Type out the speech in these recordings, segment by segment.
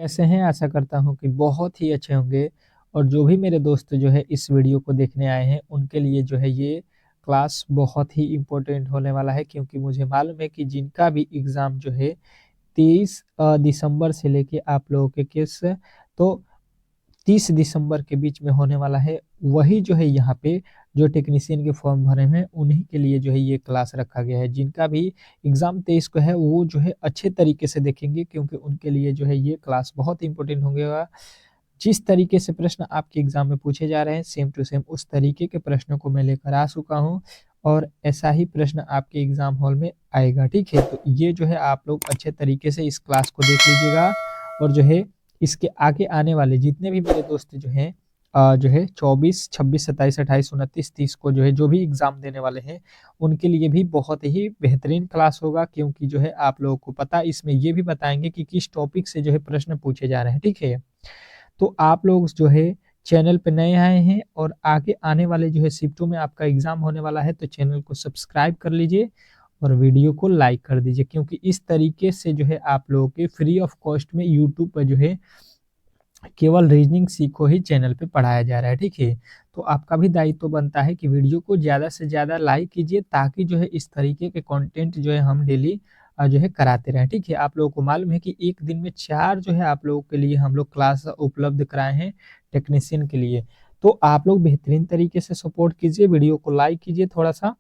कैसे हैं? आशा करता हूँ कि बहुत ही अच्छे होंगे। और जो भी मेरे दोस्त जो है इस वीडियो को देखने आए हैं, उनके लिए जो है ये क्लास बहुत ही इम्पोर्टेंट होने वाला है, क्योंकि मुझे मालूम है कि जिनका भी एग्ज़ाम जो है 23 दिसंबर से लेके आप लोगों के तो 30 दिसंबर के बीच में होने वाला है, वही जो है यहाँ पे जो टेक्नीशियन के फॉर्म भरे हैं उन्हीं के लिए जो है ये क्लास रखा गया है। जिनका भी एग्ज़ाम 23 को है वो जो है अच्छे तरीके से देखेंगे, क्योंकि उनके लिए जो है ये क्लास बहुत इंपॉर्टेंट होंगे। जिस तरीके से प्रश्न आपके एग्ज़ाम में पूछे जा रहे हैं सेम टू सेम उस तरीके के प्रश्नों को मैं लेकर आ चुका हूँ, और ऐसा ही प्रश्न आपके एग्ज़ाम हॉल में आएगा, ठीक है? तो ये जो है आप लोग अच्छे तरीके से इस क्लास को देख लीजिएगा, और जो है इसके आगे आने वाले जितने भी मेरे दोस्त जो हैं जो है 24, 26, 27, 28, 29, 30 को जो है जो भी एग्ज़ाम देने वाले हैं, उनके लिए भी बहुत ही बेहतरीन क्लास होगा, क्योंकि जो है आप लोगों को पता इसमें ये भी बताएँगे कि किस टॉपिक से जो है प्रश्न पूछे जा रहे हैं, ठीक है? तो आप लोग जो है चैनल पे नए आए हैं और आगे आने वाले जो है शिफ्टों में आपका एग्ज़ाम होने वाला है, तो चैनल को सब्सक्राइब कर लीजिए और वीडियो को लाइक कर दीजिए, क्योंकि इस तरीके से जो है आप लोगों के फ्री ऑफ कॉस्ट में यूट्यूब पर जो है केवल रीजनिंग सीखो ही चैनल पे पढ़ाया जा रहा है, ठीक है? तो आपका भी दायित्व बनता है कि वीडियो को ज़्यादा से ज़्यादा लाइक कीजिए, ताकि जो है इस तरीके के कंटेंट जो है हम डेली जो है कराते रहें, ठीक है? आप लोगों को मालूम है कि एक दिन में 4 जो है आप लोगों के लिए हम लोग क्लास उपलब्ध कराए हैं टेक्नीशियन के लिए। तो आप लोग बेहतरीन तरीके से सपोर्ट कीजिए, वीडियो को लाइक कीजिए थोड़ा-सा।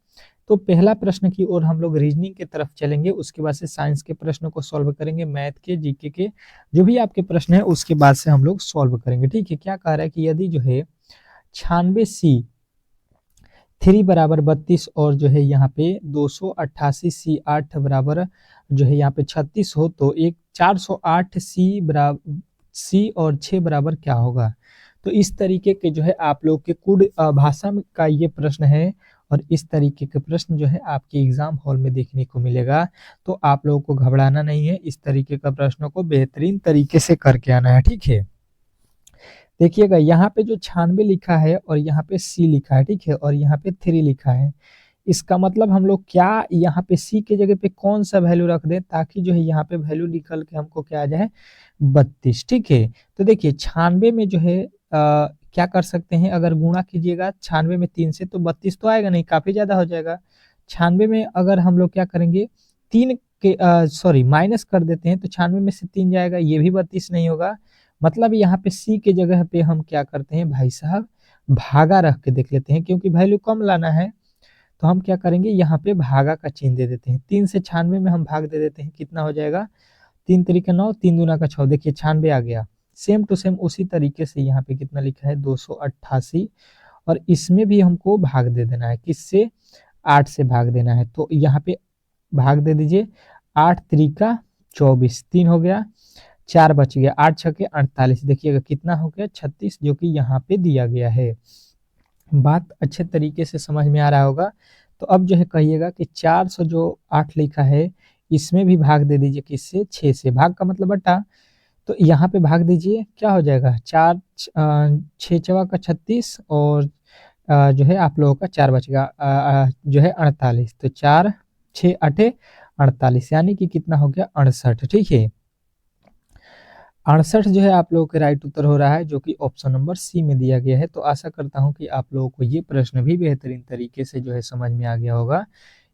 तो पहला प्रश्न की ओर हम लोग रीजनिंग की तरफ चलेंगे, उसके बाद से साइंस के प्रश्न को सॉल्व करेंगे, मैथ के, जीके के, जो भी आपके प्रश्न है उसके बाद से हम लोग सॉल्व करेंगे, ठीक है? क्या कह रहा है कि यदि जो है 96C 3 बराबर 32 और जो है यहाँ पे 288C 8 बराबर जो है यहाँ पे 36 हो, तो एक 408C बराबर C और 6 बराबर क्या होगा? तो इस तरीके के जो है आप लोग के कुड भाषा का ये प्रश्न है, और इस तरीके के प्रश्न जो है आपके एग्जाम हॉल में देखने को मिलेगा। तो आप लोगों को घबराना नहीं है, इस तरीके का प्रश्नों को बेहतरीन तरीके से करके आना है, ठीक है? देखिएगा यहाँ पे जो 96 लिखा है और यहाँ पे C लिखा है, ठीक है? और यहाँ पे 3 लिखा है। इसका मतलब हम लोग क्या यहाँ पे C के जगह पे कौन सा वैल्यू रख दें, ताकि जो है यहाँ पे वैल्यू निकल के हमको क्या आ जाए, 32, ठीक है? तो देखिए 96 में जो है क्या कर सकते हैं, अगर गुणा कीजिएगा 96 में 3 से, तो 32 तो आएगा नहीं, काफी ज्यादा हो जाएगा। 96 में अगर हम लोग क्या करेंगे, 3 के सॉरी माइनस कर देते हैं, तो 96 में से 3 जाएगा, ये भी 32 नहीं होगा। मतलब यहाँ पे C के जगह पे हम क्या करते हैं भाई साहब, भागा रख के देख लेते हैं, क्योंकि वैल्यू कम लाना है। तो हम क्या करेंगे, यहाँ पे भागा का चिन्ह दे देते हैं। 3 से 96 में हम भाग दे देते हैं, कितना हो जाएगा, 3 तरीका 9, 3 दूना का 6, देखिए 96 आ गया। सेम टू सेम उसी तरीके से यहाँ पे कितना लिखा है, 288, और इसमें भी हमको भाग दे देना है, किससे, 8 से भाग देना है। तो यहाँ पे भाग दे दीजिए, 8 तरीका 24, 3 हो गया, 4 बच गया, 8 छके 48, देखिएगा कितना हो गया, 36, जो कि यहाँ पे दिया गया है। बात अच्छे तरीके से समझ में आ रहा होगा। तो अब जो है कहिएगा कि 400 जो 8 लिखा है, इसमें भी भाग दे दीजिए, किससे, 6 से। भाग का मतलब बटा, तो यहाँ पे भाग दीजिए, क्या हो जाएगा, 4 6 चौका का 36, और जो है आप लोगों का 4 बच गया जो है 48, तो 4 6 8 48, यानी कि कितना हो गया, 68, ठीक है? 68 जो है आप लोगों के राइट उत्तर हो रहा है, जो कि ऑप्शन नंबर सी में दिया गया है। तो आशा करता हूं कि आप लोगों को ये प्रश्न भी बेहतरीन तरीके से जो है समझ में आ गया होगा।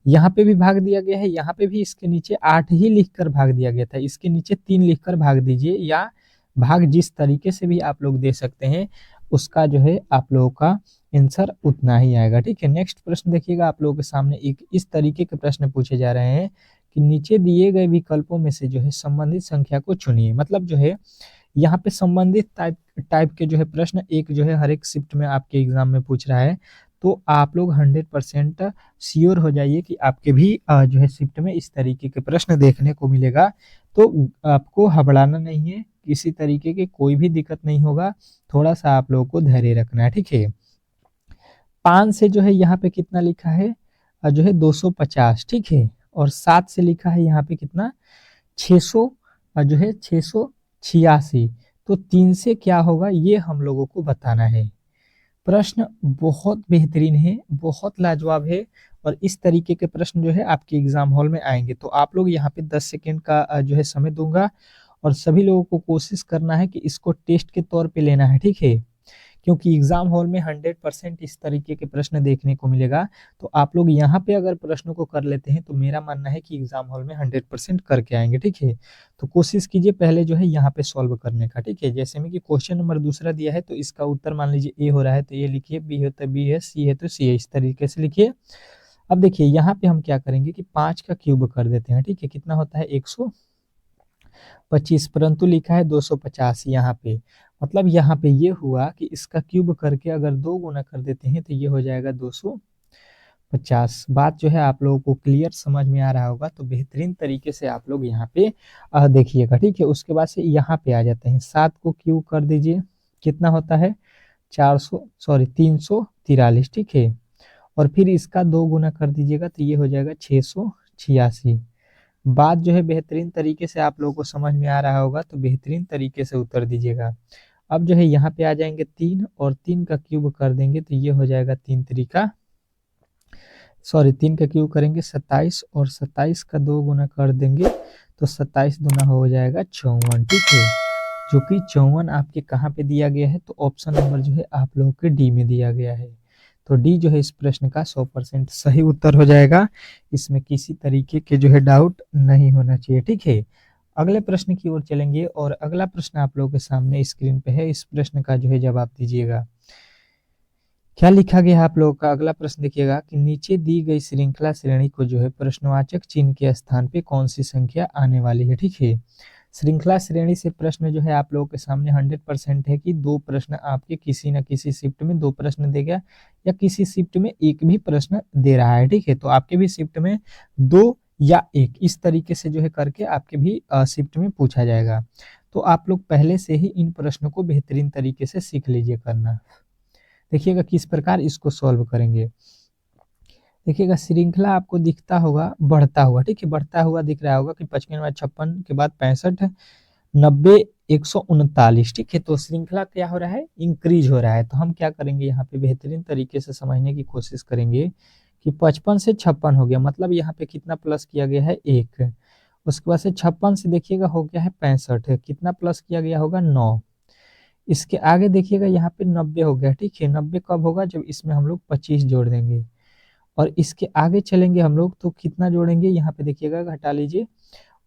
यहाँ पे भी भाग दिया गया है, यहाँ पे भी इसके नीचे 8 ही लिखकर भाग दिया गया था, इसके नीचे 3 लिखकर भाग दीजिए, या भाग जिस तरीके से भी आप लोग दे सकते हैं, उसका जो है आप लोगों का आंसर उतना ही आएगा, ठीक है? नेक्स्ट प्रश्न देखिएगा, आप लोगों के सामने एक इस तरीके के प्रश्न पूछे जा रहे हैं कि नीचे दिए गए विकल्पों में से जो है संबंधित संख्या को चुनिए। मतलब जो है यहाँ पे संबंधित टाइप टाइप के जो है प्रश्न एक जो है हर एक शिफ्ट में आपके एग्जाम में पूछ रहा है। तो आप लोग 100% श्योर हो जाइए कि आपके भी जो है शिफ्ट में इस तरीके के प्रश्न देखने को मिलेगा। तो आपको घबराना नहीं है, किसी तरीके की कोई भी दिक्कत नहीं होगा, थोड़ा सा आप लोगों को धैर्य रखना है, ठीक है? 5 से जो है यहाँ पे कितना लिखा है, जो है 250, ठीक है? और 7 से लिखा है यहाँ पे कितना, 600, जो है 686। तो 3 से क्या होगा, ये हम लोगों को बताना है। प्रश्न बहुत बेहतरीन है, बहुत लाजवाब है, और इस तरीके के प्रश्न जो है आपके एग्जाम हॉल में आएंगे। तो आप लोग यहाँ पे 10 सेकेंड का जो है समय दूंगा, और सभी लोगों को कोशिश करना है कि इसको टेस्ट के तौर पे लेना है, ठीक है, क्योंकि एग्जाम हॉल में 100% इस तरीके के प्रश्न देखने को मिलेगा। तो आप लोग यहाँ पे अगर प्रश्नों को कर लेते हैं तो मेरा मानना है कि एग्जाम हॉल में 100% करके आएंगे, ठीक है। तो कोशिश कीजिए पहले जो है यहाँ पे सॉल्व करने का, ठीक है। जैसे में कि क्वेश्चन नंबर दूसरा दिया है तो इसका उत्तर मान लीजिए ए हो रहा है तो ए लिखिए, बी है तो बी है, सी है तो सी है, इस तरीके से लिखिए। अब देखिए यहाँ पे हम क्या करेंगे कि 5 का क्यूब कर देते हैं, ठीक है। कितना होता है 125, परंतु लिखा है 250 यहाँ पे। मतलब यहाँ पे ये हुआ कि इसका क्यूब करके अगर 2 गुना कर देते हैं तो ये हो जाएगा 250। बात जो है आप लोगों को क्लियर समझ में आ रहा होगा, तो बेहतरीन तरीके से आप लोग यहाँ पे देखिएगा, ठीक है। उसके बाद से यहाँ पे आ जाते हैं, 7 को क्यूब कर दीजिए, कितना होता है 343, ठीक है। और फिर इसका 2 गुना कर दीजिएगा तो ये हो जाएगा 686। बात जो है बेहतरीन तरीके से आप लोगों को समझ में आ रहा होगा, तो बेहतरीन तरीके से उत्तर दीजिएगा। अब जो है यहाँ पे आ जाएंगे 3 और 3 का क्यूब कर देंगे तो ये हो जाएगा 3 का क्यूब करेंगे 27 और 27 का 2 गुना कर देंगे तो 27 दूना हो जाएगा 54, ठीक है। जो कि 54 आपके कहाँ पे दिया गया है, तो ऑप्शन नंबर जो है आप लोगों के डी में दिया गया है। तो डी जो है इस प्रश्न का 100% सही उत्तर हो जाएगा। इसमें किसी तरीके के जो है डाउट नहीं होना चाहिए, ठीक है। अगले प्रश्न की ओर चलेंगे और अगला प्रश्न आप लोगों के सामने स्क्रीन पे है। इस प्रश्न का जो है जवाब दीजिएगा। क्या लिखा गया है आप लोगों का। अगला प्रश्न देखिएगा कि नीचे दी गई श्रृंखला श्रेणी को जो है प्रश्नवाचक चिन्ह के स्थान पे कौन सी संख्या आने वाली है, ठीक है। श्रृंखला श्रेणी से प्रश्न जो है आप लोगों के सामने 100% है कि 2 प्रश्न आपके किसी न किसी शिफ्ट में 2 प्रश्न देगा या किसी शिफ्ट में एक भी प्रश्न दे रहा है, ठीक है। तो आपके भी शिफ्ट में 2 या 1 इस तरीके से जो है करके आपके भी शिफ्ट में पूछा जाएगा। तो आप लोग पहले से ही इन प्रश्नों को बेहतरीन तरीके से सीख लीजिए करना। देखिएगा किस प्रकार इसको सॉल्व करेंगे। देखिएगा श्रृंखला आपको दिखता होगा बढ़ता हुआ, ठीक है, बढ़ता हुआ दिख रहा होगा कि 55 बाद 56 के बाद 65 90 139, ठीक है। तो श्रृंखला क्या हो रहा है, इंक्रीज हो रहा है। तो हम क्या करेंगे यहाँ पे बेहतरीन तरीके से समझने की कोशिश करेंगे कि 55 से 56 हो गया, मतलब यहाँ पे कितना प्लस किया गया है 1। उसके बाद से 56 से देखिएगा हो गया है 65, कितना प्लस किया गया होगा 9। इसके आगे देखिएगा यहाँ पे 90 हो गया, ठीक है। 90 कब होगा, जब इसमें हम लोग 25 जोड़ देंगे। और इसके आगे चलेंगे हम लोग तो कितना जोड़ेंगे, यहाँ पे देखिएगा घटा लीजिए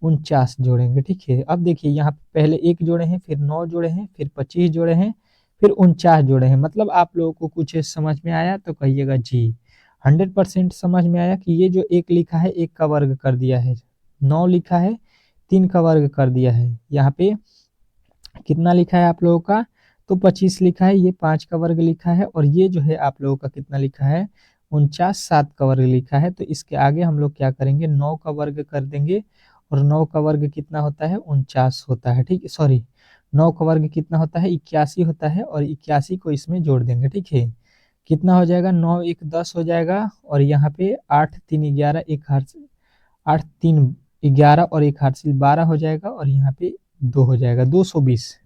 49 जोड़ेंगे, ठीक है। अब देखिए यहाँ पे पहले 1 जोड़े हैं, फिर 9 जोड़े हैं, फिर 25 जोड़े हैं, फिर 49 जोड़े हैं। मतलब आप लोगों को कुछ समझ में आया तो कहिएगा जी। 100% समझ में आया कि ये जो 1 लिखा है 1 का वर्ग कर दिया है, 9 लिखा है 3 का वर्ग कर दिया है, यहाँ पे कितना लिखा है आप लोगों का, तो 25 लिखा है, ये 5 का वर्ग लिखा है, और ये जो है आप लोगों का कितना लिखा है 49 7 का वर्ग लिखा है। तो इसके आगे हम लोग क्या करेंगे 9 का वर्ग कर देंगे, और 9 का वर्ग कितना होता है 49 होता है, ठीक है। सॉरी 9 का वर्ग कितना होता है 81 होता है, और 81 को इसमें जोड़ देंगे, ठीक है। कितना हो जाएगा 9 1 10 हो जाएगा, और यहाँ पे 8 3 11 एक हाथ 8 3 11 और एक हाथ से 12 हो जाएगा, और यहाँ पे 2 हो जाएगा 220।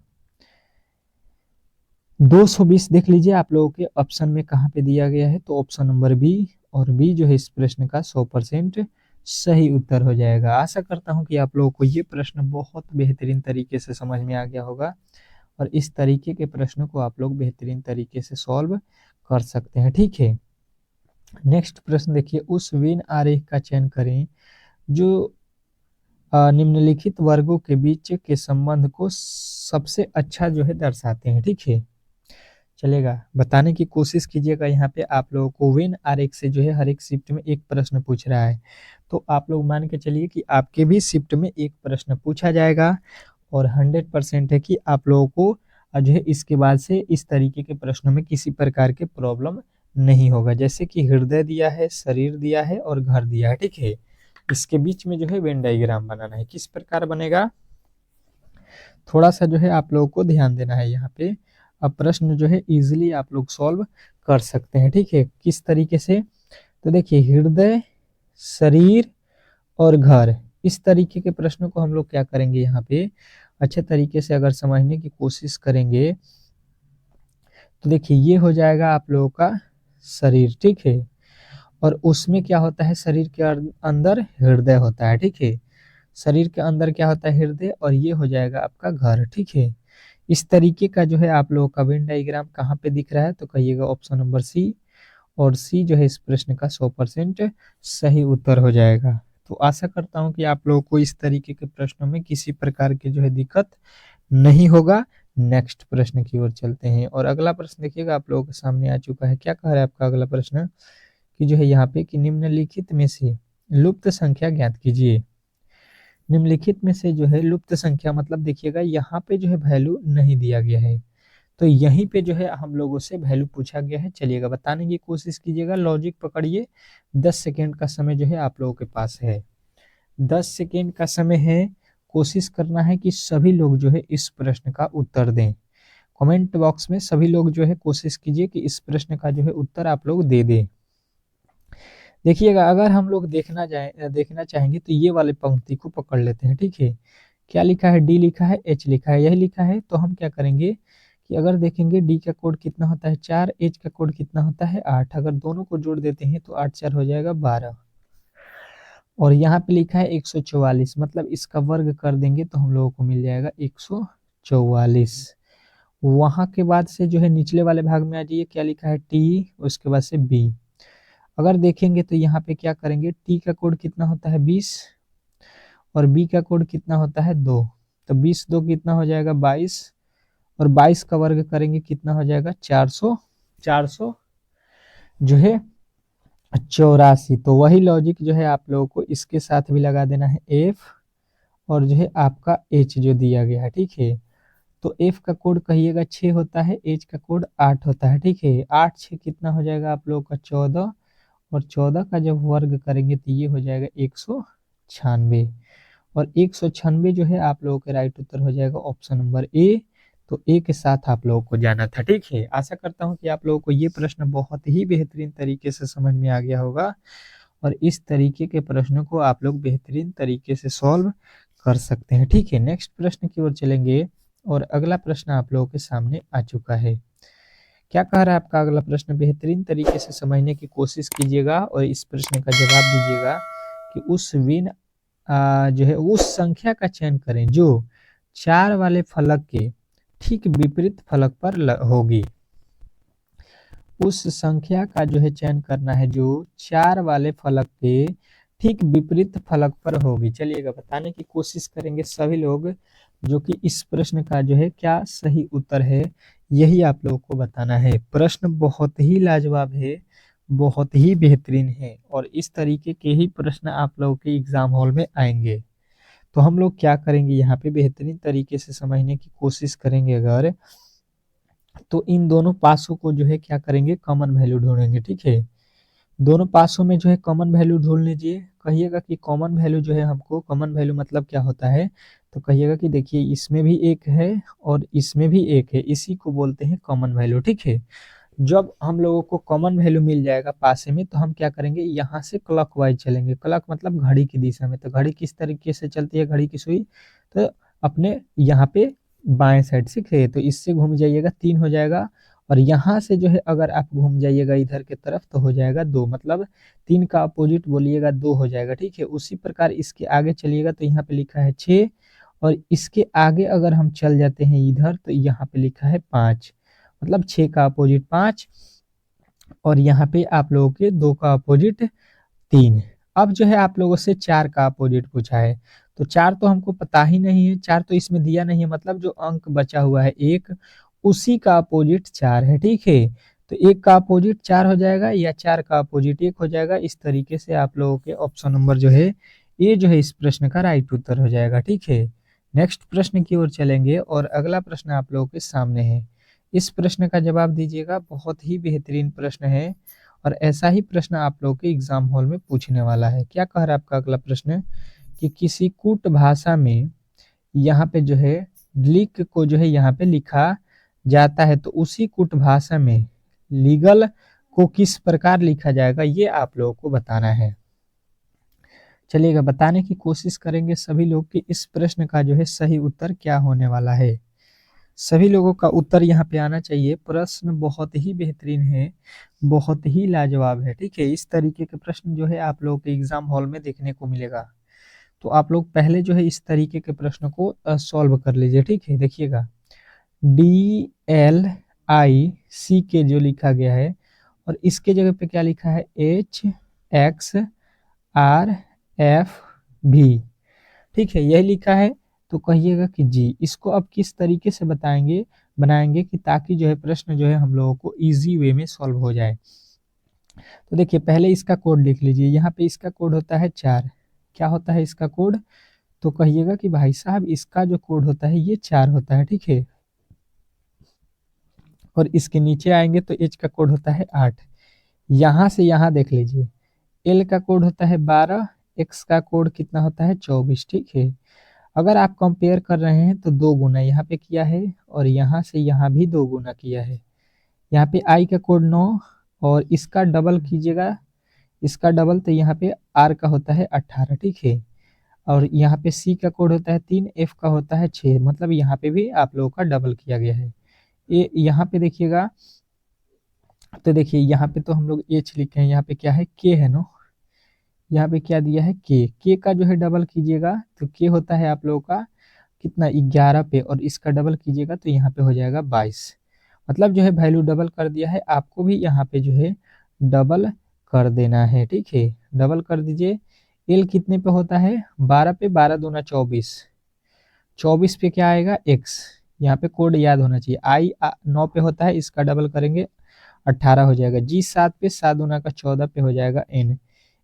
220 देख लीजिए आप लोगों के ऑप्शन में कहाँ पे दिया गया है, तो ऑप्शन नंबर बी, और बी जो है इस प्रश्न का 100% सही उत्तर हो जाएगा। आशा करता हूँ कि आप लोगों को ये प्रश्न बहुत बेहतरीन तरीके से समझ में आ गया होगा, और इस तरीके के प्रश्नों को आप लोग बेहतरीन तरीके से सॉल्व कर सकते हैं, ठीक है। नेक्स्ट प्रश्न देखिए, उस वेन आरेख का चयन करें जो निम्नलिखित वर्गों के बीच के संबंध को सबसे अच्छा जो है दर्शाते हैं, ठीक है। चलेगा, बताने की कोशिश कीजिएगा। यहाँ पे आप लोगों को वेन आरेख से जो है हर एक शिफ्ट में एक प्रश्न पूछ रहा है, तो आप लोग मान के चलिए कि आपके भी शिफ्ट में एक प्रश्न पूछा जाएगा, और 100% है कि आप लोगों को जो है इसके बाद से इस तरीके के प्रश्नों में किसी प्रकार के प्रॉब्लम नहीं होगा। जैसे कि हृदय दिया है, शरीर दिया है और घर दिया है, ठीक है। इसके बीच में जो है वेन डायग्राम बनाना है, किस प्रकार बनेगा थोड़ा सा जो है आप लोगों को ध्यान देना है यहाँ पे। अब प्रश्न जो है इजीली आप लोग सॉल्व कर सकते हैं, ठीक है। किस तरीके से, तो देखिए हृदय शरीर और घर, इस तरीके के प्रश्नों को हम लोग क्या करेंगे यहाँ पे अच्छे तरीके से अगर समझने की कोशिश करेंगे, तो देखिए ये हो जाएगा आप लोगों का शरीर, ठीक है। और उसमें क्या होता है, शरीर के अंदर हृदय होता है, ठीक है। शरीर के अंदर क्या होता है, हृदय, और ये हो जाएगा आपका घर। ठीक है, इस तरीके का जो है आप लोगों का वेन डायग्राम कहाँ पे दिख रहा है, तो कहिएगा ऑप्शन नंबर सी, और सी जो है इस प्रश्न का 100% सही उत्तर हो जाएगा। तो आशा करता हूँ कि आप लोगों को इस तरीके के प्रश्नों में किसी प्रकार की जो है दिक्कत नहीं होगा। नेक्स्ट प्रश्न की ओर चलते हैं, और अगला प्रश्न देखिएगा आप लोगों के सामने आ चुका है। क्या कह रहा है आपका अगला प्रश्न कि जो है यहाँ पे कि निम्नलिखित में से लुप्त संख्या ज्ञात कीजिए। निम्नलिखित में से जो है लुप्त संख्या मतलब देखिएगा यहाँ पे जो है वैल्यू नहीं दिया गया है, तो यहीं पे जो है हम लोगों से वैल्यू पूछा गया है। चलिएगा बताने की कोशिश कीजिएगा, लॉजिक पकड़िए। 10 सेकेंड का समय जो है आप लोगों के पास है, 10 सेकेंड का समय है। कोशिश करना है कि सभी लोग जो है इस प्रश्न का उत्तर दें। कमेंट बॉक्स में सभी लोग जो है कोशिश कीजिए कि इस प्रश्न का जो है उत्तर आप लोग दे दें। देखिएगा अगर हम लोग देखना चाहेंगे तो ये वाले पंक्ति को पकड़ लेते हैं। ठीक है, क्या लिखा है, डी लिखा है, एच लिखा है, यही लिखा है। तो हम क्या करेंगे कि अगर देखेंगे डी का कोड कितना होता है 4, एच का कोड कितना होता है 8, अगर दोनों को जोड़ देते हैं तो 8 4 हो जाएगा 12, और यहाँ पे लिखा है 144, मतलब इसका वर्ग कर देंगे तो हम लोगों को मिल जाएगा 144। वहां के बाद से जो है निचले वाले भाग में आ जाइए, क्या लिखा है टी, उसके बाद से बी। अगर देखेंगे तो यहाँ पे क्या करेंगे, टी का कोड कितना होता है 20, और बी का कोड कितना होता है 2, तो 20 2 कितना हो जाएगा 22, और 22 का वर्ग करेंगे कितना हो जाएगा 400, 400 जो है 84। तो वही लॉजिक जो है आप लोगों को इसके साथ भी लगा देना है, एफ, और जो है आपका एच जो दिया गया है। ठीक है, तो एफ का कोड कहिएगा 6 होता है, एच का कोड 8 होता है। ठीक है, 8 6 कितना हो जाएगा आप लोगों का 14, और 14 का जब वर्ग करेंगे तो ये हो जाएगा 196, और 196 जो है आप लोगों का राइट उत्तर हो जाएगा ऑप्शन नंबर ए। तो ए के साथ आप लोगों को जाना था। ठीक है, आशा करता हूं कि आप लोगों को ये प्रश्न बहुत ही बेहतरीन तरीके से समझ में आ गया होगा, और इस तरीके के प्रश्नों को आप लोग बेहतरीन तरीके से सॉल्व कर सकते हैं। ठीक है, नेक्स्ट प्रश्न की ओर चलेंगे, और अगला प्रश्न आप लोगों के सामने आ चुका है। क्या कह रहा है आपका अगला प्रश्न, बेहतरीन तरीके से समझने की कोशिश कीजिएगा और इस प्रश्न का जवाब दीजिएगा कि उस विन जो है उस संख्या का चयन करें जो 4 वाले फलक के ठीक विपरीत फलक पर होगी। उस संख्या का जो है चयन करना है जो 4 वाले फलक के ठीक विपरीत फलक पर होगी। चलिएगा बताने की कोशिश करेंगे सभी लोग, जो कि इस प्रश्न का जो है क्या सही उत्तर है, यही आप लोगों को बताना है। प्रश्न बहुत ही लाजवाब है, बहुत ही बेहतरीन है, और इस तरीके के ही प्रश्न आप लोगों के एग्जाम हॉल में आएंगे। तो हम लोग क्या करेंगे, यहाँ पे बेहतरीन तरीके से समझने की कोशिश करेंगे अगर, तो इन दोनों पासों को जो है क्या करेंगे, कॉमन वैल्यू ढूंढेंगे। ठीक है, दोनों पासों में जो है कॉमन वैल्यू ढूंढ लीजिए। कहिएगा कि कॉमन वैल्यू जो है हमको, कॉमन वैल्यू मतलब क्या होता है, तो कहिएगा कि देखिए इसमें भी एक है और इसमें भी एक है, इसी को बोलते हैं कॉमन वैल्यू। ठीक है, जब हम लोगों को कॉमन वैल्यू मिल जाएगा पासे में, तो हम क्या करेंगे, यहाँ से क्लॉकवाइज चलेंगे। क्लॉक मतलब घड़ी की दिशा में, तो घड़ी किस तरीके से चलती है, घड़ी की सुई, तो अपने यहाँ पे बाएं साइड से खे, तो इससे घूम जाइएगा 3 हो जाएगा, और यहाँ से जो है अगर आप घूम जाइएगा इधर के तरफ तो हो जाएगा 2, मतलब 3 का अपोजिट बोलिएगा 2 हो जाएगा। ठीक है, उसी प्रकार इसके आगे चलिएगा तो यहाँ पे लिखा है 6, और इसके आगे अगर हम चल जाते हैं इधर तो यहाँ पे लिखा है 5, मतलब 6 का अपोजिट 5, और यहाँ पे आप लोगों के 2 का अपोजिट 3। अब जो है आप लोगों से 4 का अपोजिट पूछा है, तो 4 तो हमको पता ही नहीं है, 4 तो इसमें दिया नहीं है, मतलब जो अंक बचा हुआ है 1, उसी का अपोजिट 4 है। ठीक है, तो 1 का अपोजिट 4 हो जाएगा या 4 का अपोजिट 1 हो जाएगा। इस तरीके से आप लोगों के ऑप्शन नंबर जो है ये जो है इस प्रश्न का राइट उत्तर हो जाएगा। ठीक है, नेक्स्ट प्रश्न की ओर चलेंगे, और अगला प्रश्न आप लोगों के सामने है। इस प्रश्न का जवाब दीजिएगा, बहुत ही बेहतरीन प्रश्न है, और ऐसा ही प्रश्न आप लोगों के एग्जाम हॉल में पूछने वाला है। क्या कह रहा है आपका अगला प्रश्न कि किसी कूट भाषा में यहाँ पे जो है लिख को जो है यहाँ पे लिखा जाता है, तो उसी कूट भाषा में लीगल को किस प्रकार लिखा जाएगा, ये आप लोगों को बताना है। चलिएगा बताने की कोशिश करेंगे सभी लोग कि इस प्रश्न का जो है सही उत्तर क्या होने वाला है। सभी लोगों का उत्तर यहाँ पे आना चाहिए। प्रश्न बहुत ही बेहतरीन है, बहुत ही लाजवाब है। ठीक है, इस तरीके के प्रश्न जो है आप लोगों के एग्जाम हॉल में देखने को मिलेगा। तो आप लोग पहले जो है इस तरीके के प्रश्न को सॉल्व कर लीजिए, ठीक है। देखिएगा, DLIC जो लिखा गया है और इसके जगह पे क्या लिखा है, HXRFV, ठीक है, यही लिखा है। तो कहिएगा कि जी, इसको अब किस तरीके से बनाएंगे कि ताकि जो है प्रश्न जो है हम लोगों को इजी वे में सॉल्व हो जाए। तो देखिए, पहले इसका कोड लिख लीजिए। यहाँ पे इसका कोड होता है 4। क्या होता है इसका कोड? तो कहिएगा कि भाई साहब इसका जो कोड होता है ये 4 होता है, ठीक है। और इसके नीचे आएंगे तो एच का कोड होता है 8। यहाँ से यहाँ देख लीजिए, एल का कोड होता है 12, एक्स का कोड कितना होता है 24, ठीक है। अगर आप कंपेयर कर रहे हैं तो 2 गुना यहाँ पे किया है और यहाँ से यहाँ भी 2 गुना किया है। यहाँ पे आई का कोड 9 और इसका डबल कीजिएगा, इसका डबल तो यहाँ पे आर का होता है 18, ठीक है। और यहाँ पे सी का कोड होता है 3, एफ का होता है 6, मतलब यहाँ पे भी आप लोगों का डबल किया गया है। ये यहाँ पे देखिएगा, तो देखिए यहाँ पे तो हम लोग एच लिखे हैं, यहाँ पे क्या है, के है ना, यहाँ पे क्या दिया है, के का जो है डबल कीजिएगा तो के होता है आप लोगों का कितना, 11 पे, और इसका डबल कीजिएगा तो यहाँ पे हो जाएगा 22। मतलब जो है वैल्यू डबल कर दिया है, आपको भी यहाँ पे जो है डबल कर देना है, ठीक है। डबल कर दीजिए। एल कितने पे होता है, 12 पे, 12 दूना 24, 24 पे क्या आएगा, एक्स। यहाँ पे कोड याद होना चाहिए। आई 9 पे होता है, इसका डबल करेंगे 18 हो जाएगा। जी 7 पे, 7 दूना का 14 पे हो जाएगा एन।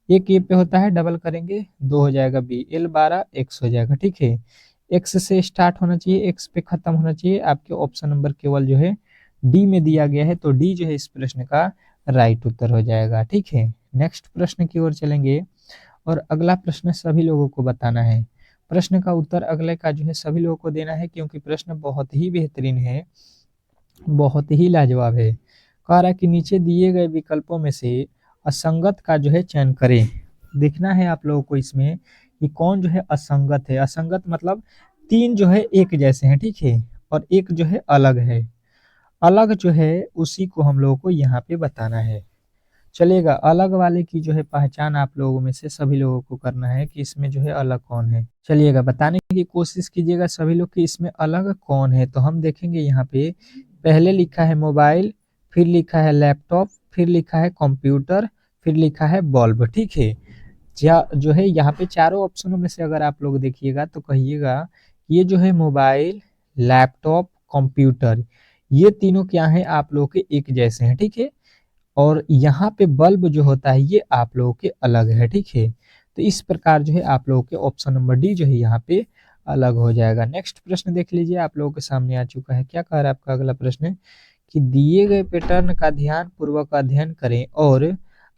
एक ए पे होता है, डबल करेंगे 2 हो जाएगा बी। एल 12, एक्स हो जाएगा, ठीक है। एक्स से स्टार्ट होना चाहिए, एक्स पे खत्म होना चाहिए। आपके ऑप्शन नंबर केवल जो है डी में दिया गया है, तो डी जो है इस प्रश्न का राइट उत्तर हो जाएगा, ठीक है। नेक्स्ट प्रश्न की ओर चलेंगे और अगला प्रश्न सभी लोगों को बताना है। प्रश्न का उत्तर अगले का जो है सभी लोगों को देना है, क्योंकि प्रश्न बहुत ही बेहतरीन है, बहुत ही लाजवाब है। कह रहा है कि नीचे दिए गए विकल्पों में से असंगत का जो है चयन करें। देखना है आप लोगों को इसमें कि कौन जो है असंगत है। असंगत मतलब 3 जो है एक जैसे हैं, ठीक है, और एक जो है अलग है। अलग जो है उसी को हम लोगों को यहाँ पे बताना है। चलिएगा, अलग वाले की जो है पहचान आप लोगों में से सभी लोगों को करना है कि इसमें जो है अलग कौन है। चलिएगा, बताने की कोशिश कीजिएगा सभी लोग कि इसमें अलग कौन है। तो हम देखेंगे यहाँ पे पहले लिखा है मोबाइल, फिर लिखा है लैपटॉप, फिर लिखा है कंप्यूटर, फिर लिखा है बल्ब, ठीक है। जो है यहाँ पे चारों ऑप्शनों में से अगर आप लोग देखिएगा तो कहिएगा ये जो है मोबाइल, लैपटॉप, कंप्यूटर, ये तीनों क्या है आप लोगों के एक जैसे हैं, ठीक है। और यहाँ पे बल्ब जो होता है ये आप लोगों के अलग है, ठीक है। तो इस प्रकार जो है आप लोगों के ऑप्शन नंबर डी जो है यहाँ पे अलग हो जाएगा। नेक्स्ट प्रश्न देख लीजिए, आप लोगों के सामने आ चुका है। क्या कह रहा है आपका अगला प्रश्न, कि दिए गए पैटर्न का ध्यान पूर्वक अध्ययन करें और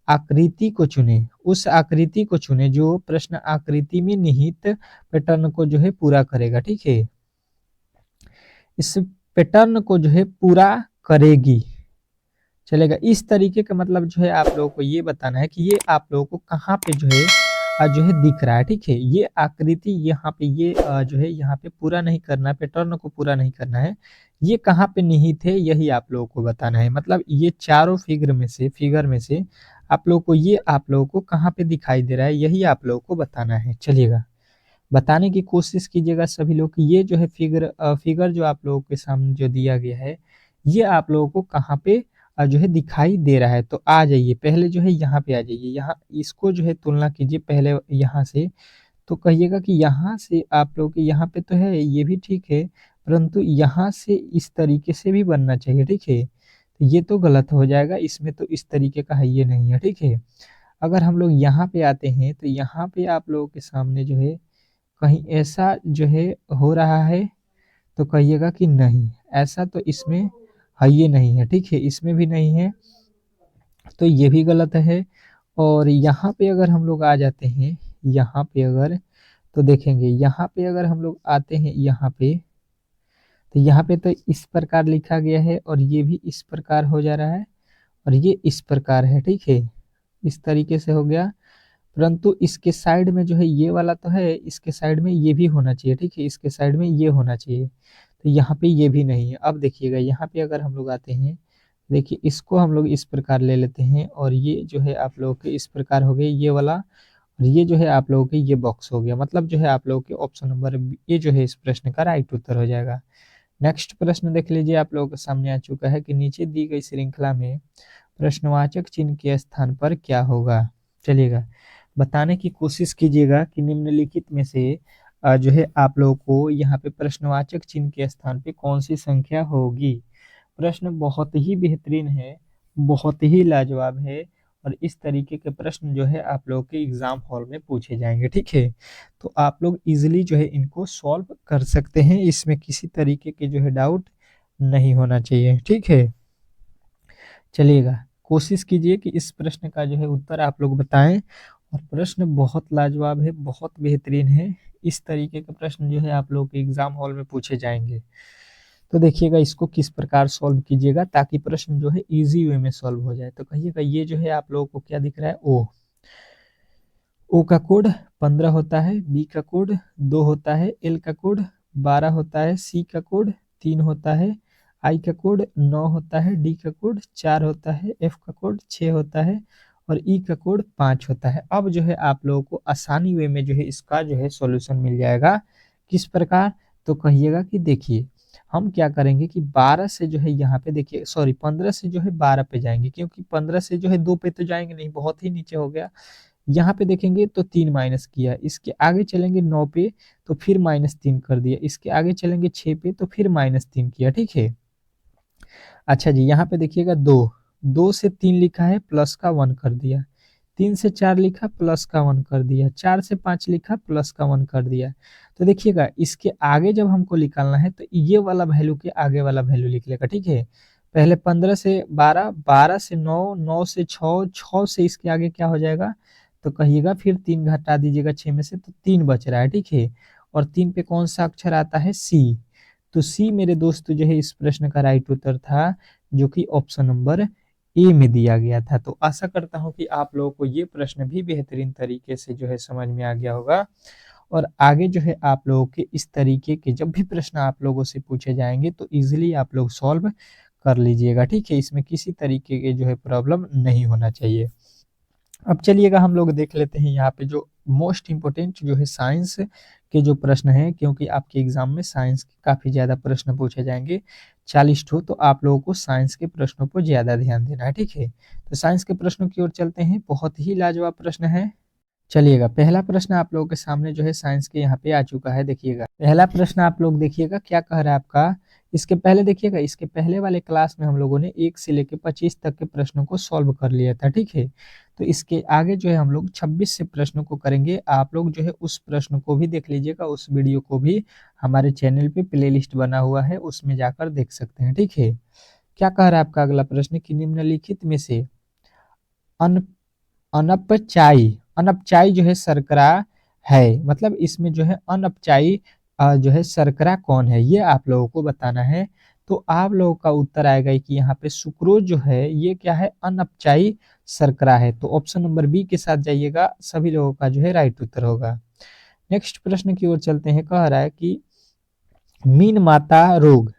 आकृति को चुनें। उस आकृति को चुनें जो प्रश्न आकृति में निहित पैटर्न को जो है पूरा करेगा, ठीक है। इस पैटर्न को जो है पूरा करेगी, चलेगा। इस तरीके का मतलब जो है आप लोगों को ये बताना है कि ये आप लोगों को कहाँ पे जो है दिख रहा है, ठीक है। ये आकृति यहाँ पे ये जो है यहाँ पे पूरा नहीं करना है, पैटर्न को पूरा नहीं करना है। ये कहाँ पे निहित है यही आप लोगों को बताना है। मतलब ये चारों फिगर में से आप लोगों को ये आप लोगों को कहाँ पे दिखाई दे रहा है यही आप लोगों को बताना है। चलिएगा, बताने की कोशिश कीजिएगा सभी लोग कि ये जो है फिगर जो आप लोगों के सामने जो दिया गया है ये आप लोगों को कहाँ पे जो है दिखाई दे रहा है। तो आ जाइए, पहले जो है यहाँ पे आ जाइए, यहाँ इसको जो है तुलना कीजिए पहले यहाँ से। तो कहिएगा कि यहाँ से आप लोग के यहाँ पे तो है ये भी ठीक है, परंतु यहाँ से इस तरीके से भी बनना चाहिए, ठीक है। तो ये तो गलत हो जाएगा, इसमें तो इस तरीके का है ये नहीं है, ठीक है। अगर हम लोग यहाँ पे आते हैं तो यहाँ पे आप लोगों के सामने जो है कहीं ऐसा जो है हो रहा है तो कहिएगा कि नहीं, ऐसा तो इसमें है ये नहीं है, ठीक है, इसमें भी नहीं है, तो ये भी गलत है। और यहाँ पे अगर हम लोग आ जाते हैं, यहाँ पे अगर तो देखेंगे, यहाँ पे अगर हम लोग आते हैं यहाँ पे तो यहाँ पे तो इस प्रकार लिखा गया है और ये भी इस प्रकार हो जा रहा है और ये इस प्रकार है, ठीक है, इस तरीके से हो गया। परंतु इसके साइड में जो है ये वाला तो है, इसके साइड में ये भी होना चाहिए, ठीक है, इसके साइड में ये होना चाहिए, तो यहाँ पे ये भी नहीं है। अब देखिएगा यहाँ पे अगर हम लोग आते हैं, देखिए इसको हम लोग इस प्रकार ले लेते हैं और ये जो है आप लोगों के इस प्रकार हो गए ये वाला, और और ये जो है आप लोगों के ये बॉक्स हो गया, मतलब जो है आप लोगों के ऑप्शन नंबर ये जो है इस प्रश्न का राइट उत्तर हो जाएगा। नेक्स्ट प्रश्न देख लीजिए, आप लोगों के सामने आ चुका है कि नीचे दी गई श्रृंखला में प्रश्नवाचक चिन्ह के स्थान पर क्या होगा। चलिएगा बताने की कोशिश कीजिएगा कि निम्नलिखित में से जो है आप लोगों को यहाँ पे प्रश्नवाचक चिन्ह के स्थान पे कौन सी संख्या होगी। प्रश्न बहुत ही बेहतरीन है, बहुत ही लाजवाब है, और इस तरीके के प्रश्न जो है आप लोगों के एग्जाम हॉल में पूछे जाएंगे। ठीक है, तो आप लोग इजीली जो है इनको सॉल्व कर सकते हैं, इसमें किसी तरीके के जो है डाउट नहीं होना चाहिए। ठीक है, चलिएगा कोशिश कीजिए कि इस प्रश्न का जो है उत्तर आप लोग बताएं, और प्रश्न बहुत लाजवाब है, बहुत बेहतरीन है। इस तरीके के प्रश्न जो है आप लोग के एग्जाम हॉल में पूछे जाएंगे। तो देखिएगा इसको किस प्रकार सॉल्व कीजिएगा ताकि प्रश्न जो है इजी वे में सॉल्व हो जाए। तो कहिएगा ये जो है आप लोगों को क्या दिख रहा है, ओ का कोड 15 होता है, बी का कोड 2 होता है, एल का कोड 12 होता है, सी का कोड 3 होता है, आई का कोड 9 होता है, डी का कोड 4 होता है, एफ का कोड 6 होता है, और ई का कोड 5 होता है। अब जो है आप लोगों को आसानी वे में जो है इसका जो है सॉल्यूशन मिल जाएगा। किस प्रकार, तो कहिएगा कि देखिए हम क्या करेंगे कि 12 से जो है यहाँ पे देखिए, सॉरी 15 से जो है 12 पे जाएंगे, क्योंकि 15 से जो है 2 पे तो जाएंगे नहीं, बहुत ही नीचे हो गया। यहाँ पे देखेंगे तो 3 माइनस किया, इसके आगे चलेंगे 9 पे तो फिर -3 कर दिया, इसके आगे चलेंगे 6 पे तो फिर -3 किया। ठीक है, अच्छा जी यहाँ पे देखिएगा 2 से 3 लिखा है प्लस का 1 कर दिया, 3 से 4 लिखा प्लस का 1 कर दिया, 4 से 5 लिखा प्लस का 1 कर दिया। तो देखिएगा इसके आगे जब हमको निकालना है तो ये वाला वैल्यू के आगे वाला वैल्यू लिख लेगा। ठीक है, पहले 15 से 12, 12 से 9, 9 से 6, 6 से इसके आगे क्या हो जाएगा, तो कहिएगा फिर 3 घटा दीजिएगा 6 में से, तो 3 बच रहा है। ठीक है, और 3 पे कौन सा अक्षर आता है, सी। तो सी मेरे दोस्त जो है इस प्रश्न का राइट उत्तर था, जो कि ऑप्शन नंबर ए में दिया गया था। तो आशा करता हूं कि आप लोगों को ये प्रश्न भी बेहतरीन तरीके से जो है समझ में आ गया होगा, और आगे जो है आप लोगों के इस तरीके के जब भी प्रश्न आप लोगों से पूछे जाएंगे तो इजीली आप लोग सॉल्व कर लीजिएगा। ठीक है, इसमें किसी तरीके के जो है प्रॉब्लम नहीं होना चाहिए। अब चलिएगा हम लोग देख लेते हैं यहाँ पे जो मोस्ट इम्पोर्टेंट जो है साइंस के जो प्रश्न हैं, क्योंकि आपके एग्जाम में साइंस के काफ़ी ज़्यादा प्रश्न पूछे जाएंगे, 40 ठो, तो आप लोगों को साइंस के प्रश्नों पर ज़्यादा ध्यान देना है। ठीक है, तो साइंस के प्रश्नों की ओर चलते हैं, बहुत ही लाजवाब प्रश्न है। चलिएगा पहला प्रश्न आप लोगों के सामने जो है साइंस के यहाँ पे आ चुका है। देखिएगा पहला प्रश्न आप लोग देखिएगा क्या कह रहा है आपका। इसके पहले देखिएगा, इसके पहले वाले क्लास में हम लोगों ने 1 से लेकर 25 तक के प्रश्नों को सॉल्व कर लिया था। ठीक है, तो इसके आगे जो है हम लोग 26 से प्रश्नों को करेंगे। आप लोग जो है उस प्रश्न को भी देख लीजिएगा, उस वीडियो को भी हमारे चैनल पे प्लेलिस्ट बना हुआ है, उसमें जाकर देख सकते हैं। ठीक है, क्या कह रहा है आपका अगला प्रश्न कि निम्नलिखित में से अन अनपचाई अनपचाई जो है शर्करा है, मतलब इसमें जो है अनपचाई जो है शर्करा कौन है, ये आप लोगों को बताना है। तो आप लोगों का उत्तर आएगा कि यहाँ पे सुक्रोज जो है ये क्या है, अनपचाई शर्करा है। तो ऑप्शन नंबर बी के साथ जाइएगा, सभी लोगों का जो है राइट उत्तर होगा। नेक्स्ट प्रश्न की ओर चलते हैं, कह रहा है कि मीन माता रोग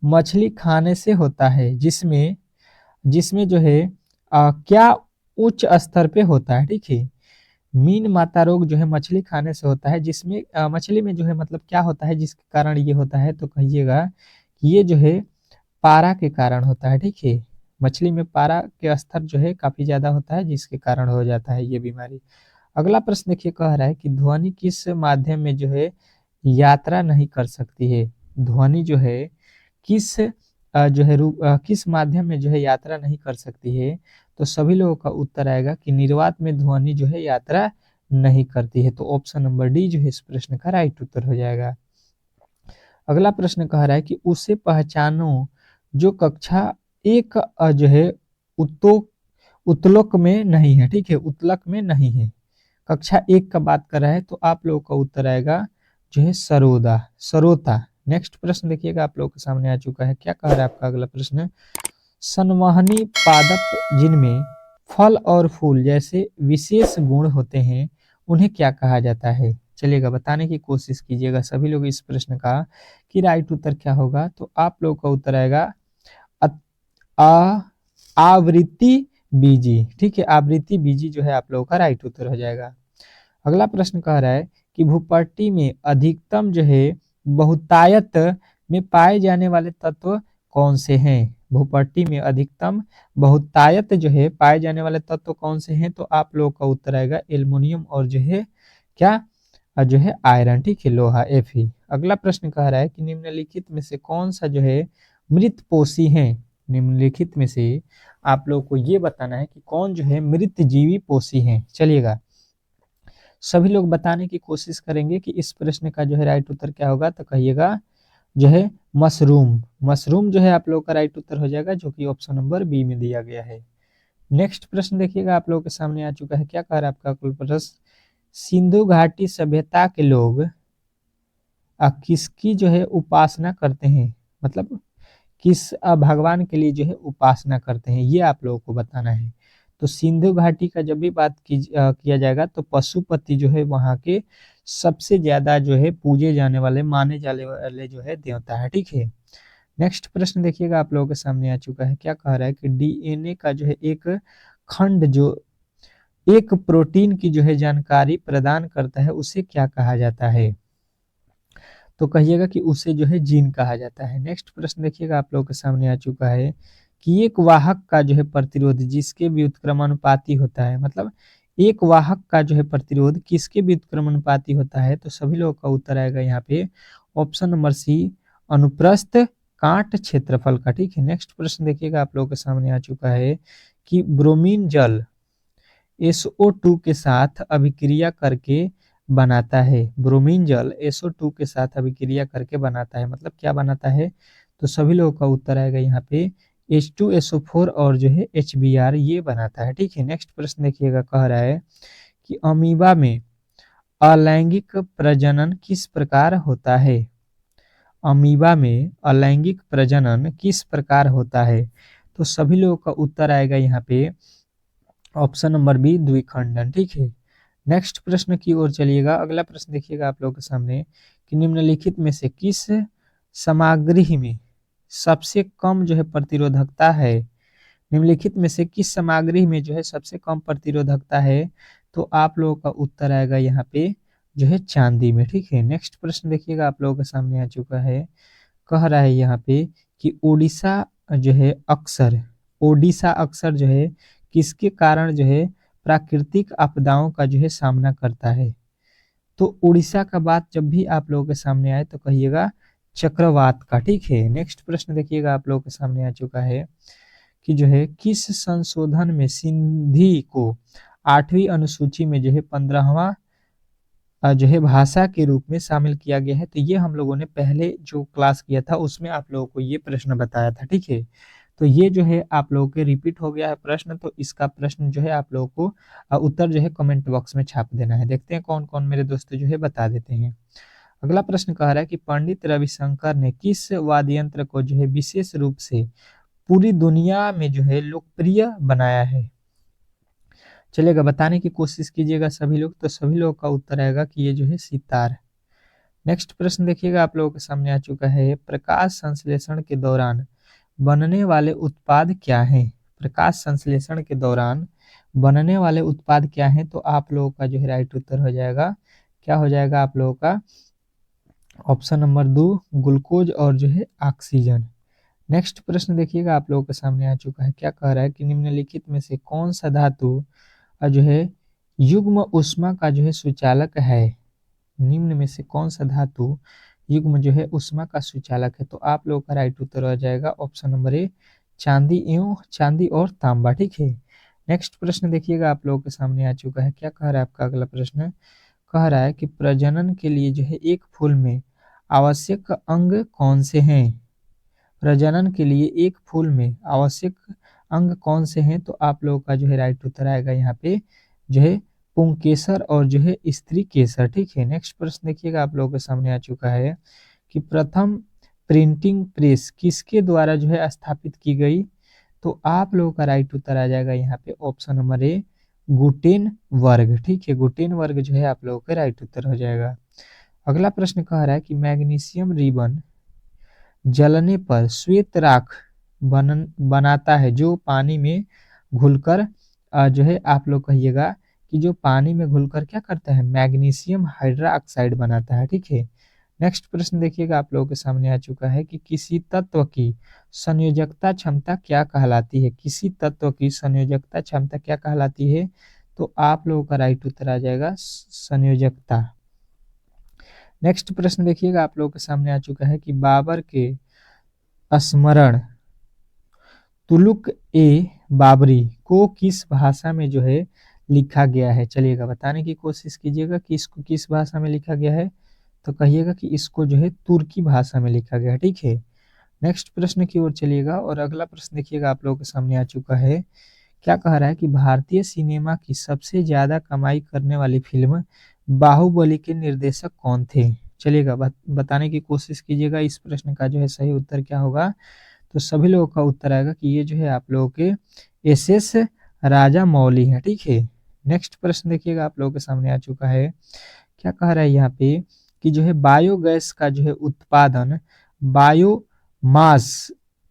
मछली खाने से होता है, जिसमें जिसमें जो है क्या उच्च स्तर पे होता है। ठीक है, मीन माता रोग जो है मछली खाने से होता है, जिसमें मछली में जो है मतलब क्या होता है जिसके कारण ये होता है, तो कहिएगा कि ये जो है पारा के कारण होता है। ठीक है, मछली में पारा के स्तर जो है काफी ज्यादा होता है, जिसके कारण हो जाता है ये बीमारी। अगला प्रश्न देखिए, कह रहा है कि ध्वनि किस माध्यम में जो है यात्रा नहीं कर सकती है। ध्वनि जो है किस किस माध्यम में जो है यात्रा नहीं कर सकती है, तो सभी लोगों का उत्तर आएगा कि निर्वात में ध्वनि जो है यात्रा नहीं करती है। तो ऑप्शन नंबर डी जो है इस प्रश्न का राइट उत्तर हो जाएगा। अगला प्रश्न कह रहा है कि उसे पहचानो जो कक्षा एक जो है उत्तो उत्तलोक में नहीं है। ठीक है, उत्तलक में नहीं है, कक्षा 1 का बात कर रहा है, तो आप लोगों का उत्तर आएगा जो है सरोता। नेक्स्ट प्रश्न देखिएगा आप लोगों के सामने आ चुका है, क्या कह रहा है आपका अगला प्रश्न। संवहनी पादप जिनमें फल और फूल जैसे विशेष गुण होते हैं, उन्हें क्या कहा जाता है। चलिएगा बताने की कोशिश कीजिएगा सभी लोग इस प्रश्न का कि राइट उत्तर क्या होगा। तो आप लोगों का उत्तर आएगा आवृत्ति बीजी। ठीक है, आवृत्ति बीजी जो है आप लोगों का राइट उत्तर हो जाएगा। अगला प्रश्न कह रहा है कि भूपट्टी में अधिकतम जो है बहुतायत में पाए जाने वाले तत्व कौन से हैं। भूपट्टी में अधिकतम बहुतायत जो है पाए जाने वाले तत्व कौन से हैं, तो आप लोगों का उत्तर आएगा एल्युमिनियम और जो है क्या जो है आयरन, ठीक है, लोहा Fe। अगला प्रश्न कह रहा है कि निम्नलिखित में से कौन सा जो है मृत पोषी है। निम्नलिखित में से आप लोग को ये बताना है कि कौन जो है मृत जीवी पोषी है। चलिएगा सभी लोग बताने की कोशिश करेंगे कि इस प्रश्न का जो है राइट उत्तर क्या होगा, तो कहिएगा जो है मशरूम। मशरूम जो है आप लोग का राइट उत्तर हो जाएगा, जो कि ऑप्शन नंबर बी में दिया गया है। नेक्स्ट प्रश्न देखिएगा आप लोगों के सामने आ चुका है। क्या कह रहा है आपका कुल प्रश्न, सिंधु घाटी सभ्यता के लोग किसकी जो है उपासना करते हैं, मतलब किस भगवान के लिए जो है उपासना करते हैं, ये आप लोगों को बताना है। तो सिंधु घाटी का जब भी बात किया जाएगा तो पशुपति जो है वहाँ के सबसे ज्यादा जो है पूजे जाने वाले माने जाने वाले जो है देवता है, ठीक है। नेक्स्ट प्रश्न देखिएगा आप लोगों के सामने आ चुका है। क्या कह रहा है कि डीएनए का जो है एक खंड जो एक प्रोटीन की जो है जानकारी प्रदान करता है उसे क्या कहा जाता है, तो कहिएगा कि उसे जो है जीन कहा जाता है। नेक्स्ट प्रश्न देखिएगा आप लोगों के सामने आ चुका है कि एक वाहक का जो है प्रतिरोध जिसके व्युत्क्रमानुपाती होता है, मतलब एक वाहक का जो है प्रतिरोध किसके व्युत्क्रमानुपाती होता है, तो सभी लोगों का उत्तर आएगा यहाँ पे ऑप्शन नंबर सी, अनुप्रस्थ काट क्षेत्रफल का, ठीक है। नेक्स्ट प्रश्न देखिएगा आप लोगों के सामने आ चुका है कि ब्रोमीन जल SO2 के साथ अभिक्रिया करके बनाता है। ब्रोमीन जल SO2 के साथ अभिक्रिया करके बनाता है, मतलब क्या बनाता है, तो सभी लोगों का उत्तर आएगा यहाँ पे H2SO4 और जो है HBr ये बनाता है, ठीक है। नेक्स्ट प्रश्न देखिएगा कह रहा है कि अमीबा में अलैंगिक प्रजनन किस प्रकार होता है। अमीबा में अलैंगिक प्रजनन किस प्रकार होता है, तो सभी लोगों का उत्तर आएगा यहाँ पे ऑप्शन नंबर बी, द्विखंडन, ठीक है। नेक्स्ट प्रश्न की ओर चलिएगा। अगला प्रश्न देखिएगा आप लोगों के सामने कि निम्नलिखित में से किस सामग्री में सबसे कम जो है प्रतिरोधकता है। निम्नलिखित में से किस सामग्री में जो है सबसे कम प्रतिरोधकता है, तो आप लोगों का उत्तर आएगा यहाँ पे जो है चांदी में, ठीक है। नेक्स्ट प्रश्न देखिएगा आप लोगों के सामने आ चुका है। कह रहा है यहाँ पे कि ओडिशा अक्सर जो है किसके कारण जो है प्राकृतिक आपदाओं का जो है सामना करता है, तो उड़ीसा का बात जब भी आप लोगों के सामने आए तो कहिएगा चक्रवात का, ठीक है। नेक्स्ट प्रश्न देखिएगा आप लोगों के सामने आ चुका है कि जो है किस संशोधन में सिंधी को 8वीं अनुसूची में जो है 15वां जो है भाषा के रूप में शामिल किया गया है, तो ये हम लोगों ने पहले जो क्लास किया था उसमें आप लोगों को ये प्रश्न बताया था, ठीक है। तो ये जो है आप लोगों के रिपीट हो गया है प्रश्न, तो इसका प्रश्न जो है आप लोगों को उत्तर जो है कमेंट बॉक्स में छाप देना है। देखते हैं कौन कौन मेरे दोस्त जो है बता देते हैं। अगला प्रश्न कह रहा है कि पंडित रविशंकर ने किस वाद्य यंत्र को जो है विशेष रूप से पूरी दुनिया में जो है लोकप्रिय बनाया है। चलेगा बताने की कोशिश कीजिएगा सभी लोग, तो सभी लोगों का उत्तर आएगा कि ये जो है सितार। नेक्स्ट प्रश्न देखिएगा आप लोगों के सामने आ चुका है। प्रकाश संश्लेषण के दौरान बनने वाले उत्पाद क्या हैं। प्रकाश संश्लेषण के दौरान बनने वाले उत्पाद क्या हैं, तो आप लोगों का जो है राइट उत्तर हो जाएगा, क्या हो जाएगा आप लोगों का ऑप्शन नंबर 2, ग्लूकोज और जो है ऑक्सीजन। नेक्स्ट प्रश्न देखिएगा आप लोगों के सामने आ चुका है। क्या कह रहा है कि निम्नलिखित में से कौन सा धातु जो है युग्म ऊष्मा का जो है सुचालक है। निम्न में से कौन सा धातु युग्म जो है ऊष्मा का सुचालक है, तो आप लोगों का राइट उत्तर हो जाएगा ऑप्शन नंबर ए, चांदी और तांबा, ठीक है। नेक्स्ट प्रश्न देखिएगा आप लोगों के सामने आ चुका है। क्या कह रहा है आपका अगला प्रश्न, कह रहा है कि प्रजनन के लिए जो है एक फूल में आवश्यक अंग कौन से हैं। प्रजनन के लिए एक फूल में आवश्यक अंग कौन से हैं, तो आप लोगों का जो है राइट उत्तर आएगा यहाँ पे जो है पुंकेसर और जो है स्त्री केसर, ठीक है। नेक्स्ट प्रश्न देखिएगा आप लोगों के सामने आ चुका है कि प्रथम प्रिंटिंग प्रेस किसके द्वारा जो है स्थापित की गई, तो आप लोगों का राइट उत्तर आ जाएगा यहाँ पे ऑप्शन नंबर ए, गुटेनबर्ग, ठीक है। गुटेनबर्ग जो है आप लोगों का राइट उत्तर हो जाएगा। अगला प्रश्न कह रहा है कि मैग्नीशियम रिबन जलने पर श्वेत राख बनाता है जो पानी में घुलकर जो है आप लोग कहिएगा कि जो पानी में घुलकर क्या करता है, मैग्नीशियम हाइड्रोक्साइड बनाता है। ठीक है, नेक्स्ट प्रश्न देखिएगा आप लोगों के सामने आ चुका है कि किसी तत्व की संयोजकता क्षमता क्या कहलाती है। किसी तत्व की संयोजकता क्षमता क्या कहलाती है, तो आप लोगों का राइट उत्तर आ जाएगा संयोजकता। नेक्स्ट प्रश्न देखिएगा आप लोगों के सामने आ चुका है कि बाबर के स्मरण तुलुक ए बाबरी को किस भाषा में जो है लिखा गया है। चलिएगा बताने की कोशिश कीजिएगा कि इसको किस भाषा में लिखा गया है, तो कहिएगा कि इसको जो है तुर्की भाषा में लिखा गया है। ठीक है, नेक्स्ट प्रश्न की ओर चलिएगा और अगला प्रश्न देखिएगा आप लोगों के सामने आ चुका है। क्या कह रहा है कि भारतीय सिनेमा की सबसे ज्यादा कमाई करने वाली फिल्म बाहुबली के निर्देशक कौन थे। चलिएगा बताने की कोशिश कीजिएगा इस प्रश्न का जो है सही उत्तर क्या होगा। तो सभी लोगों का उत्तर आएगा कि ये जो है आप लोगों के एस राजा मौली है। ठीक है, नेक्स्ट प्रश्न देखिएगा आप लोगों के सामने आ चुका है। क्या कह रहा है यहाँ पे कि जो है बायोगैस का जो है उत्पादन बायोमास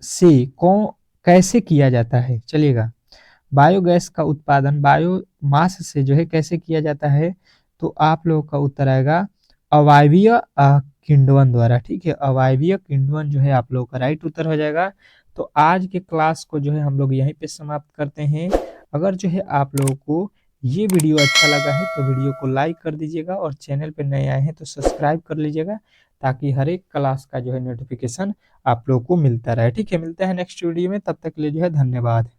से कौन कैसे किया जाता है। चलिएगा, बायोगैस का उत्पादन बायोमास से जो है कैसे किया जाता है, तो आप लोगों का उत्तर आएगा अवायवीय किण्वन द्वारा। ठीक है, अवायवीय किण्वन जो है आप लोगों का राइट उत्तर हो जाएगा। तो आज के क्लास को जो है हम लोग यहीं पे समाप्त करते हैं। अगर जो है आप लोगों को ये वीडियो अच्छा लगा है तो वीडियो को लाइक कर दीजिएगा और चैनल पे नए आए हैं तो सब्सक्राइब कर लीजिएगा, ताकि हर एक क्लास का जो है नोटिफिकेशन आप लोगों को मिलता रहे। ठीक है, मिलता है नेक्स्ट वीडियो में, तब तक के लिए जो है धन्यवाद।